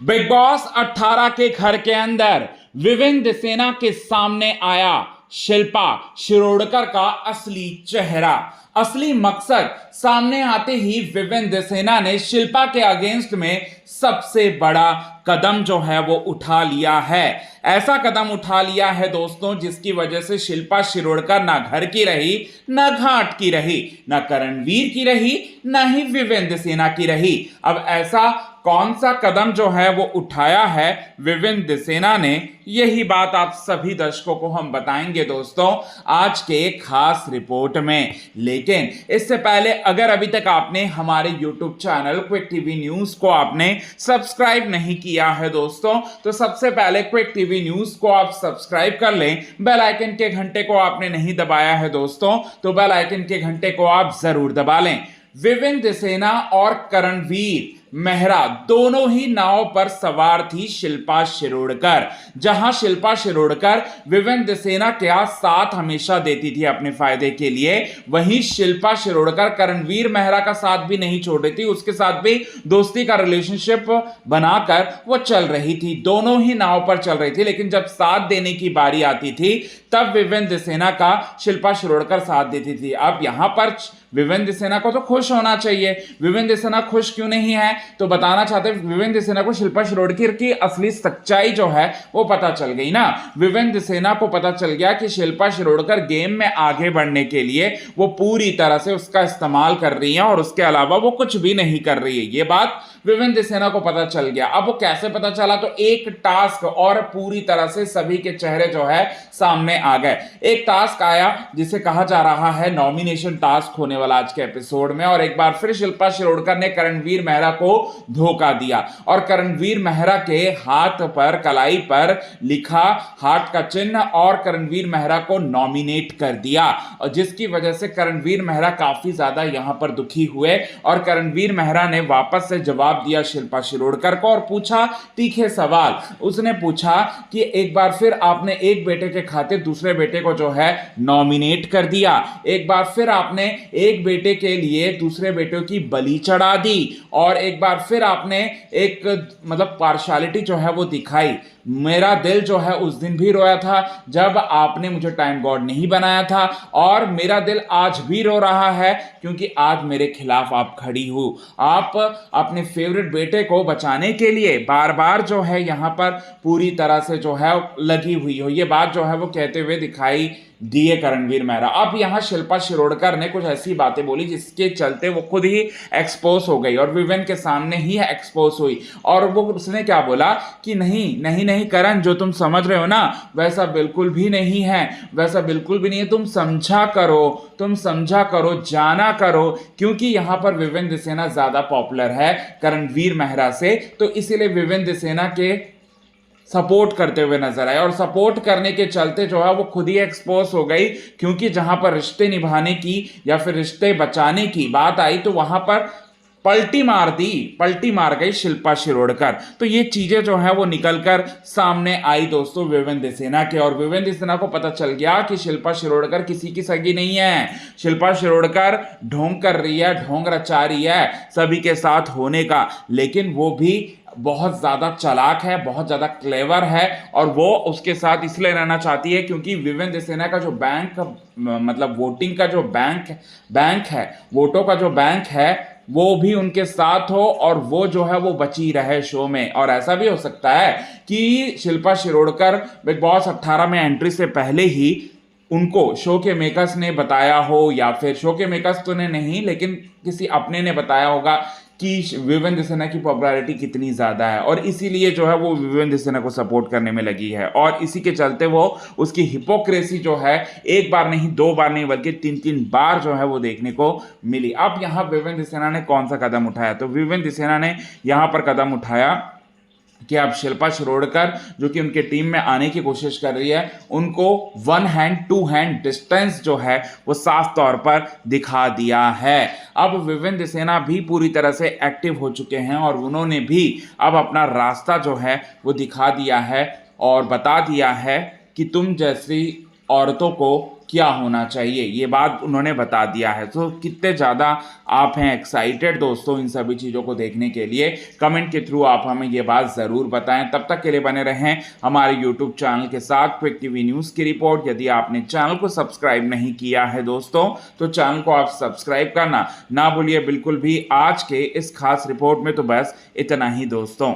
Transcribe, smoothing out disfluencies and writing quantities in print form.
Big boss 18 के घर के अंदर विविन सेना के सामने आया शिल्पा शिरोडकर का असली चेहरा। असली मकसद सामने आते ही विविन सेना ने शिल्पा के अगेंस्ट में सबसे बड़ा कदम जो है वो उठा लिया है। ऐसा कदम उठा लिया है दोस्तों जिसकी वजह से शिल्पा शिरोडकर ना घर की रही, ना घाट की रही, ना करणवीर की रही, ना ही विविन सेना की रही। अब ऐसा कौन सा कदम जो है वो उठाया है विविन सेना ने, यही बात आप सभी दर्शकों को हम बताएंगे दोस्तों आज के खास रिपोर्ट में। लेकिन इससे पहले अगर अभी तक आपने हमारे YouTube channel quick TV news को आपने सब्सक्राइब नहीं किया है दोस्तों, तो सबसे पहले क्विक टीवी न्यूज को आप सब्सक्राइब कर लें। बेल आइकन के घंटे को आपने नहीं दबाया है दोस्तों, तो बेल आइकन के घंटे को आप जरूर दबा लें। विविन सेना और करणवीर मेहरा दोनों ही नाव पर सवार थी शिल्पा शिरोडकर। जहां शिल्पा शिरोडकर विविन सेना के साथ हमेशा देती थी अपने फायदे के लिए, वहीं शिल्पा शिरोडकर करणवीर मेहरा का साथ भी नहीं छोड़ रही थी, उसके साथ भी दोस्ती का रिलेशनशिप बनाकर वो चल रही थी। दोनों ही नाव पर चल रही थी, लेकिन जब साथ देने की बारी आती थी तब विविन सेना का शिल्पा शिरोडकर साथ देती थी। अब यहां पर विविन सेना को तो खुश होना चाहिए। विविन सेना खुश क्यों नहीं है, तो बताना चाहते हैं विविन सेना को शिल्पा शिरोडकर की असली सच्चाई जो है वो पता चल गई ना। विविन सेना को पता चल गया कि शिल्पा शिरोडकर गेम में आगे बढ़ने के लिए वो पूरी तरह से उसका इस्तेमाल कर रही है और उसके अलावा वो कुछ भी नहीं कर रही है। ये बात विविन सेना को पता चल गया। अब वो कैसे पता चला, तो एक टास्क और पूरी तरह से सभी के चेहरे जो है सामने आ गए। एक टास्क आया जिसे कहा जा रहा है नॉमिनेशन टास्क होने वाला आज के एपिसोड में, और एक बार फिर शिल्पा शिरोडकर ने करणवीर मेहरा को धोखा दिया और करणवीर मेहरा के हाथ पर कलाई पर लिखा हार्ट का चिन्ह और करणवीर मेहरा को नॉमिनेट कर दिया, और जिसकी वजह से करणवीर मेहरा काफी ज्यादा यहां पर दुखी हुए और करणवीर मेहरा ने वापस से जवाब दिया शिल्पा शिरोडकर को और पूछा तीखे सवाल। उसने पूछा कि एक बार फिर आपने एक बेटे के खातिर दूसरे बेटे को जो है नॉमिनेट कर दिया, एक बार फिर आपने एक बेटे के लिए दूसरे बेटों की बलि चढ़ा दी, और एक बार फिर आपने एक मतलब पार्शियलिटी जो है वो दिखाई। मेरा दिल जो है उस दिन भी रोया था जब आपने मुझे टाइम गॉड नहीं बनाया था, और मेरा दिल आज भी रो रहा है क्योंकि आज मेरे खिलाफ आप खड़ी हो। आप अपने फेवरेट बेटे को बचाने के लिए बार बार जो है यहां पर पूरी तरह से जो है लगी हुई हो। ये बात जो है वो कहते हुए दिखाई दिए करणवीर मेहरा। अब यहां शिल्पा शिरोडकर ने कुछ ऐसी बातें बोली जिसके चलते वो खुद ही एक्सपोज हो गई और विविन के सामने ही एक्सपोज हुई, और वो उसने क्या बोला कि नहीं नहीं नहीं करण, जो तुम समझ रहे हो ना वैसा बिल्कुल भी नहीं है, वैसा बिल्कुल भी नहीं है। तुम समझा करो, तुम समझा करो, जाना करो, क्योंकि यहां पर विविन सेना ज्यादा पॉपुलर है करणवीर मेहरा से, तो इसीलिए विविन सेना के सपोर्ट करते हुए नजर आए, और सपोर्ट करने के चलते जो है वो खुद ही एक्सपोज हो गई, क्योंकि जहां पर रिश्ते निभाने की या फिर रिश्ते बचाने की बात आई तो वहां पर पलटी मार गई शिल्पा शिरोडकर। तो ये चीजें जो है वो निकलकर सामने आई दोस्तों विविन सेना के, और विविन सेना को पता चल गया कि शिल्पा शिरोडकर किसी की सगी नहीं है। शिल्पा शिरोडकर ढोंग कर रही है, ढोंग रचा रही है सभी के साथ होने का, लेकिन वो भी बहुत ज्यादा चालाक है, बहुत ज्यादा क्लेवर है, और वो उसके साथ इसलिए रहना चाहती है क्योंकि विविन सेना का जो बैंक मतलब वोटिंग का जो बैंक है, वोटों का जो बैंक है, वो भी उनके साथ हो और वो जो है वो बची रहे शो में। और ऐसा भी हो सकता है कि शिल्पा शिरोडकर बिग बॉस 18 में एंट्री से पहले ही उनको शो के मेकर्स ने बताया हो, या फिर शो के मेकर्स तो ने नहीं लेकिन किसी अपने ने बताया होगा कि विविन सेना की पॉपुलैरिटी कितनी ज़्यादा है, और इसीलिए जो है वो विविन सेना को सपोर्ट करने में लगी है, और इसी के चलते वो उसकी हिपोक्रेसी जो है एक बार नहीं, दो बार नहीं, बल्कि 3-3 बार जो है वो देखने को मिली। अब यहाँ विविन सेना ने कौन सा कदम उठाया, तो विविन सेना ने यहाँ पर कदम उठाया कि अब शिल्पा शिरोडकर जो कि उनके टीम में आने की कोशिश कर रही है, उनको 1 हैंड 2 हैंड डिस्टेंस जो है वो साफ तौर पर दिखा दिया है। अब विविन सेना भी पूरी तरह से एक्टिव हो चुके हैं और उन्होंने भी अब अपना रास्ता जो है वो दिखा दिया है और बता दिया है कि तुम जैसी औरतों को क्या होना चाहिए, ये बात उन्होंने बता दिया है। तो कितने ज़्यादा आप हैं एक्साइटेड दोस्तों इन सभी चीज़ों को देखने के लिए, कमेंट के थ्रू आप हमें ये बात ज़रूर बताएं। तब तक के लिए बने रहें हमारे यूट्यूब चैनल के साथ। क्विक टीवी न्यूज़ की रिपोर्ट। यदि आपने चैनल को सब्सक्राइब नहीं किया है दोस्तों, तो चैनल को आप सब्सक्राइब करना ना भूलिए बिल्कुल भी। आज के इस खास रिपोर्ट में तो बस इतना ही दोस्तों।